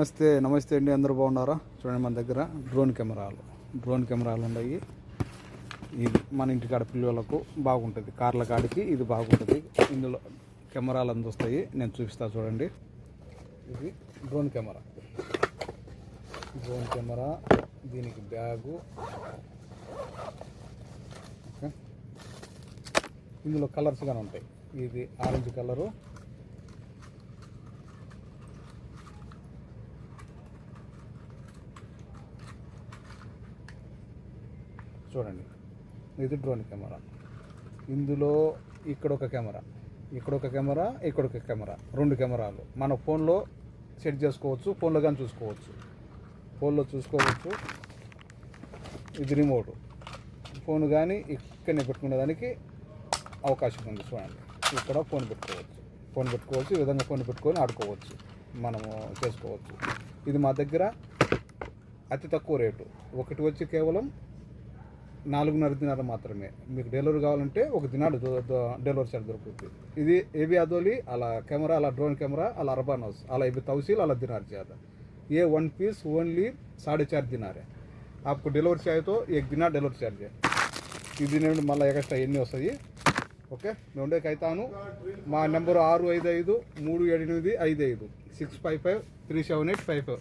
నమస్తే అండి, అందరూ బాగున్నారా? చూడండి, మన దగ్గర డ్రోన్ కెమెరాలు ఉన్నాయి. ఇది మన ఇంటికాడ పిల్లలకు బాగుంటుంది, కార్ల కాడికి ఇది బాగుంటుంది. ఇందులో కెమెరాలు అందొస్తాయి, నేను చూపిస్తా చూడండి. ఇది డ్రోన్ కెమెరా, దీనికి బ్యాగు. ఓకే, ఇందులో కలర్స్ కానీ ఉంటాయి. ఇది ఆరెంజ్ కలరు, చూడండి. ఇది డ్రోన్ కెమెరా. ఇందులో ఇక్కడ ఒక కెమెరా, రెండు కెమెరాలు మన ఫోన్లో సెట్ చేసుకోవచ్చు, ఫోన్లో కానీ చూసుకోవచ్చు. ఇది రిమోట్, ఫోన్ కానీ ఇక్కడనే పెట్టుకునే దానికి అవకాశం ఉంది. చూడండి, ఇక్కడ ఫోన్ పెట్టుకోవచ్చు. ఈ విధంగా ఫోన్ పెట్టుకొని ఆడుకోవచ్చు, మనము చేసుకోవచ్చు. ఇది మా దగ్గర అతి తక్కువ రేటు. ఒకటి వచ్చి కేవలం 4.5 దినాలు మాత్రమే. మీకు డెలివరీ కావాలంటే 1 దినాలు డెలివరీ చార్జ్ దొరుకుతుంది. ఇది भी अदोली अला कैमरा अला ड्रोन कैमरा अला अरबान हाउस अला भी तवसील अला दिनार ज़्यादा. ये 1 पीस ओनली 4.5 दिनार है. आपको डिलीवरी चाहिए तो 1 दिनार डिलीवरी चार्ज है. ఇది నేను మళ్ళీ ఎక్స్ట్రా ఎన్ని వస్తాయి. ఓకే, నేను ఉండేకి అవుతాను. మా నెంబరు 655 378 55 655 378 55.